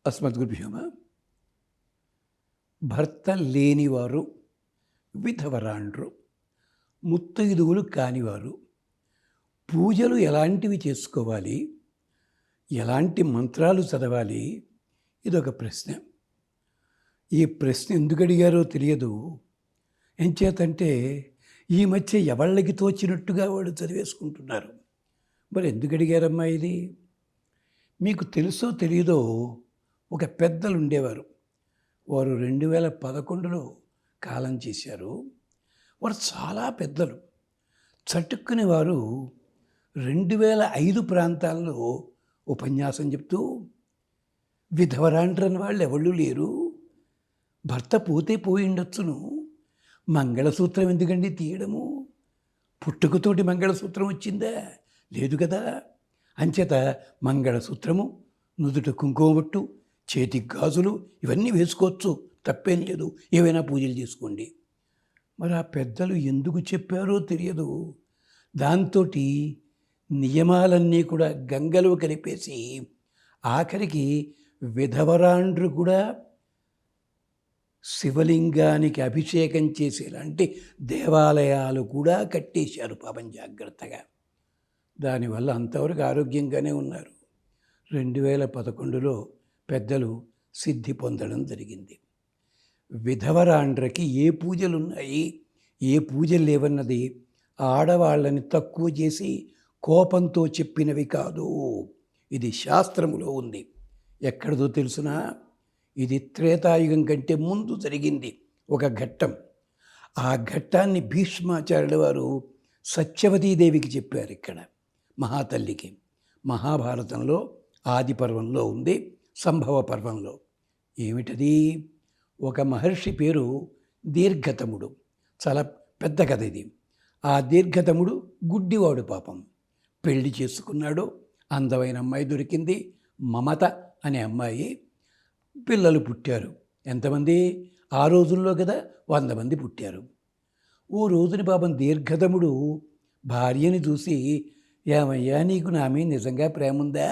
అస్మద్గురుభ్యో నమః. భర్త లేనివారు, విధవరాండ్రు, ముత్తైదువులు కానివారు పూజలు ఎలాంటివి చేసుకోవాలి, ఎలాంటి మంత్రాలు చదవాలి? ఇదొక ప్రశ్న. ఈ ప్రశ్న ఎందుకు అడిగారో తెలియదు. ఎంచేతంటే ఈ మధ్య ఎవళ్ళకి తోచినట్టుగా వాళ్ళు చదివేసుకుంటున్నారు. మరి ఎందుకు అడిగారమ్మా ఇది? మీకు తెలుసో తెలియదో, ఒక పెద్దలు ఉండేవారు. వారు 2011లో కాలం చేశారు. వారు చాలా పెద్దలు. చటుక్కుని వారు 2005 ప్రాంతాల్లో ఉపన్యాసం చెప్తూ, విధవరాండ్రని వాళ్ళు ఎవళ్ళు లేరు, భర్త పోతే పోయి ఉండొచ్చును, మంగళసూత్రం ఎందుకండి తీయడము, పుట్టుకతోటి మంగళసూత్రం వచ్చిందా? లేదు కదా. అంచేత మంగళసూత్రము, నుదుట కుంకుమబొట్టు, చేతి గాజులు ఇవన్నీ వేసుకోవచ్చు, తప్పేం లేదు. ఏవైనా పూజలు చేసుకోండి. మరి ఆ పెద్దలు ఎందుకు చెప్పారో తెలియదు. దాంతో నియమాలన్నీ కూడా గంగలో కలిపేసి ఆఖరికి విధవరాండ్రు కూడా శివలింగానికి అభిషేకం చేసేలాంటి దేవాలయాలు కూడా కట్టేశారు పాపం జాగ్రత్తగా. దానివల్ల అంతవరకు ఆరోగ్యంగానే ఉన్నారు. 2011లో పెద్దలు సిద్ధి పొందడం జరిగింది. విధవరాండ్రకి ఏ పూజలు ఉన్నాయి, ఏ పూజలు లేవన్నది ఆడవాళ్ళని తక్కువ చేసి కోపంతో చెప్పినవి కాదు. ఇది శాస్త్రములో ఉంది. ఎక్కడిదో తెలుసునా? ఇది త్రేతాయుగం కంటే ముందు జరిగింది ఒక ఘట్టం. ఆ ఘట్టాన్ని భీష్మాచార్యుల వారు సత్యవతీదేవికి చెప్పారు. ఇక్కడ మహాతల్లికి మహాభారతంలో ఆది పర్వంలో ఉంది, సంభవ పర్వంలో. ఏమిటది? ఒక మహర్షి పేరు దీర్ఘతముడు. చాలా పెద్ద కథ ఇది. ఆ దీర్ఘతముడు గుడ్డివాడు పాపం. పెళ్లి చేసుకున్నాడు. అందమైన అమ్మాయి దొరికింది, మమత అనే అమ్మాయి. పిల్లలు పుట్టారు. ఎంతమంది? ఆ రోజుల్లో కదా 100 మంది పుట్టారు. ఓ రోజుని పాపం దీర్ఘతముడు భార్యని చూసి, ఏమయ్యా నీకు నా మీద నిజంగా ప్రేమ ఉందా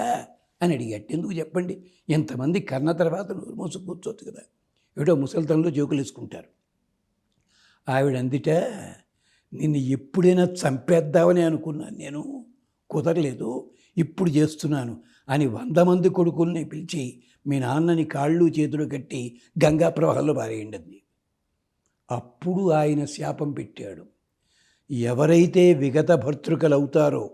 అని అడిగాడు. ఎందుకు చెప్పండి, ఎంతమంది కన్న తర్వాత నోరు మోసు కూర్చోవచ్చు కదా. ఏటో ముసలితనంలో జోకులు వేసుకుంటారు. ఆవిడ అందిట, నిన్ను ఎప్పుడైనా చంపేద్దామని అనుకున్నాను, నేను కుదరలేదు, ఇప్పుడు చేస్తున్నాను అని 100 మంది కొడుకుల్ని పిలిచి మీ నాన్నని కాళ్ళు చేతులు కట్టి గంగా ప్రవాహంలో పారేయండి. అప్పుడు ఆయన శాపం పెట్టాడు. ఎవరైతే విగత భర్తృకలు అవుతారో,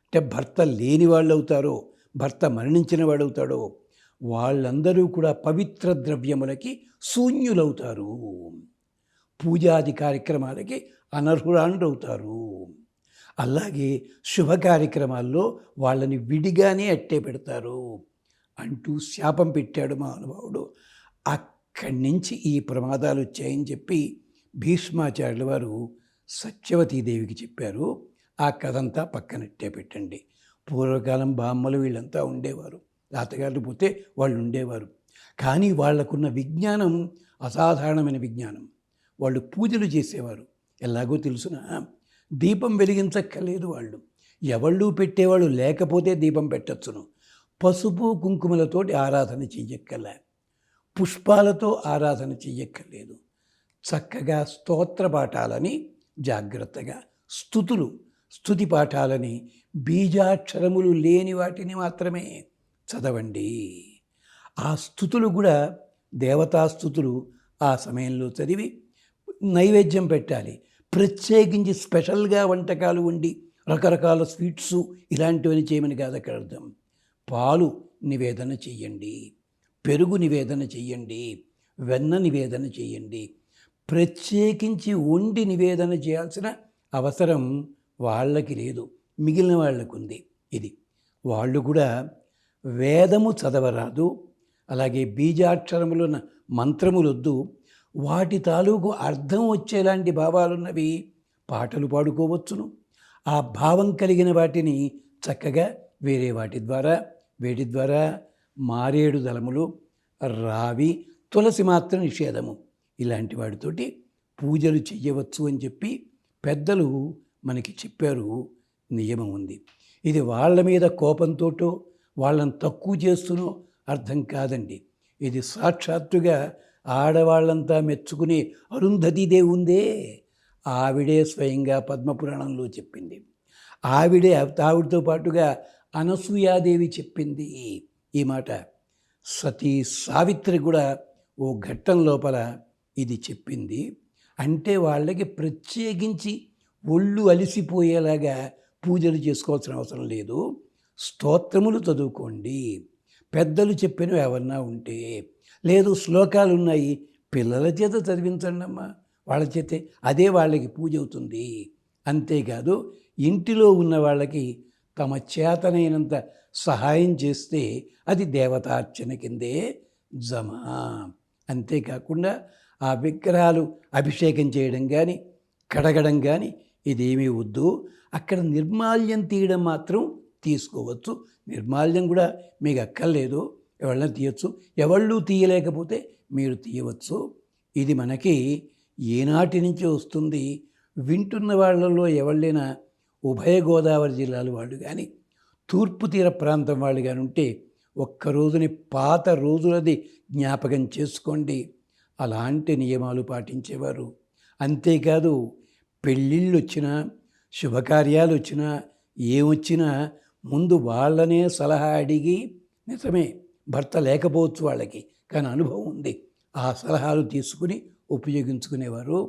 అంటే భర్త లేని వాళ్ళు అవుతారో, భర్త మరణించిన వాడు అవుతాడో, వాళ్ళందరూ కూడా పవిత్ర ద్రవ్యములకి శూన్యులవుతారు, పూజాది కార్యక్రమాలకి అనర్హురాండ్రు అవుతారు. అలాగే శుభ కార్యక్రమాల్లో వాళ్ళని విడిగానే అట్టే పెడతారు అంటూ శాపం పెట్టాడు మహానుభావుడు. అక్కడి నుంచి ఈ ప్రమాదాలు వచ్చాయని చెప్పి భీష్మాచార్యుల వారు సత్యవతీదేవికి చెప్పారు. ఆ కథంతా పక్కనట్టే పెట్టండి. పూర్వకాలం బామ్మలు వీళ్ళంతా ఉండేవారు, తాతగారు పోతే వాళ్ళు ఉండేవారు. కానీ వాళ్లకున్న విజ్ఞానం అసాధారణమైన విజ్ఞానం. వాళ్ళు పూజలు చేసేవారు. ఎలాగో తెలుసునా? దీపం వెలిగించక్కర్లేదు. వాళ్ళు ఎవళ్ళు పెట్టేవాళ్ళు లేకపోతే దీపం పెట్టచ్చును. పసుపు కుంకుమలతోటి ఆరాధన చెయ్యక్కర్లే, పుష్పాలతో ఆరాధన చెయ్యక్కర్లేదు. చక్కగా స్తోత్ర పాఠాలని, జాగ్రత్తగా స్తుతి పాఠాలని, బీజాక్షరములు లేని వాటిని మాత్రమే చదవండి. ఆ స్తుతులు కూడా దేవతాస్తుతులు ఆ సమయంలో చదివి నైవేద్యం పెట్టాలి. ప్రత్యేకించి స్పెషల్గా వంటకాలు వండి రకరకాల స్వీట్సు ఇలాంటివన్నీ చేయమని కాదు అక్కడ అర్థం. పాలు నివేదన చెయ్యండి, పెరుగు నివేదన చెయ్యండి, వెన్న నివేదన చెయ్యండి. ప్రత్యేకించి వండి నివేదన చేయాల్సిన అవసరం వాళ్ళకి లేదు, మిగిలిన వాళ్ళకు ఉంది. ఇది వాళ్ళు కూడా వేదము చదవరాదు, అలాగే బీజాక్షరములు మంత్రములొద్దు. వాటి తాలూకు అర్థం వచ్చేలాంటి భావాలున్నవి పాటలు పాడుకోవచ్చును. ఆ భావం కలిగిన వాటిని చక్కగా వేరే వేటి ద్వారా మారేడు దళములు, రావి, తులసి మాత్రం నిషేధము, ఇలాంటి వాటితోటి పూజలు చెయ్యవచ్చు అని చెప్పి పెద్దలు మనకి చెప్పారు. నియమం ఉంది. ఇది వాళ్ళ మీద కోపంతోటో వాళ్ళని తక్కువ చేస్తునో అర్థం కాదండి. ఇది సాక్షాత్తుగా ఆడవాళ్ళంతా మెచ్చుకునే అరుంధతీదేవి ఉందే, ఆవిడే స్వయంగా పద్మపురాణంలో చెప్పింది. ఆవిడతో పాటుగా అనసూయాదేవి చెప్పింది ఈ మాట. సతీ సావిత్రి కూడా ఓ ఘట్టం లోపల ఇది చెప్పింది. అంటే వాళ్ళకి ప్రత్యేకించి ఒళ్ళు అలిసిపోయేలాగా పూజలు చేసుకోవాల్సిన అవసరం లేదు. స్తోత్రములు చదువుకోండి, పెద్దలు చెప్పినవి ఏమన్నా ఉంటే, లేదు శ్లోకాలు ఉన్నాయి, పిల్లల చేత చదివించండి అమ్మా, వాళ్ళ చేతే, అదే వాళ్ళకి పూజ అవుతుంది. అంతేకాదు ఇంటిలో ఉన్న వాళ్ళకి తమ చేతనైనంత సహాయం చేస్తే అది దేవతార్చన కిందే జమ. అంతేకాకుండా ఆ విగ్రహాలు అభిషేకం చేయడం కానీ కడగడం కానీ ఇదేమీ వద్దు. అక్కడ నిర్మాల్యం తీయడం మాత్రం తీసుకోవచ్చు. నిర్మాల్యం కూడా మీకు అక్కర్లేదు, ఎవరైనా తీయచ్చు, ఎవళ్ళు తీయలేకపోతే మీరు తీయవచ్చు. ఇది మనకి ఏనాటి నుంచి వస్తుంది. వింటున్న వాళ్ళలో ఎవళ్ళైనా ఉభయ గోదావరి జిల్లాల వాళ్ళు కానీ తూర్పు తీర ప్రాంతం వాళ్ళు కానీ ఉంటే ఒక్కరోజుని పాత రోజులది జ్ఞాపకం చేసుకోండి. అలాంటి నియమాలు పాటించేవారు. అంతేకాదు పెళ్ళిళ్ళు వచ్చినా శుభకార్యాలు వచ్చినా ఏమొచ్చినా ముందు వాళ్ళనే సలహా అడిగి, నిజమే భర్త లేకపోవచ్చు వాళ్ళకి, కానీ అనుభవం ఉంది, ఆ సలహాలు తీసుకుని ఉపయోగించుకునేవారు.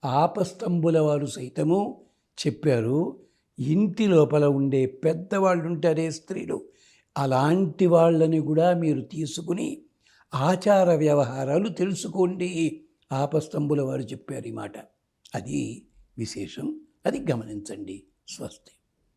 ఆపస్తంభుల వారు సైతము చెప్పారు, ఇంటి లోపల ఉండే పెద్దవాళ్ళు ఉంటారే స్త్రీలు, అలాంటి వాళ్ళని కూడా మీరు తీసుకుని ఆచార వ్యవహారాలు తెలుసుకోండి. ఆపస్తంభుల వారు చెప్పారు ఈ మాట. అది విశేషం, అది గమనించండి. స్వస్తి.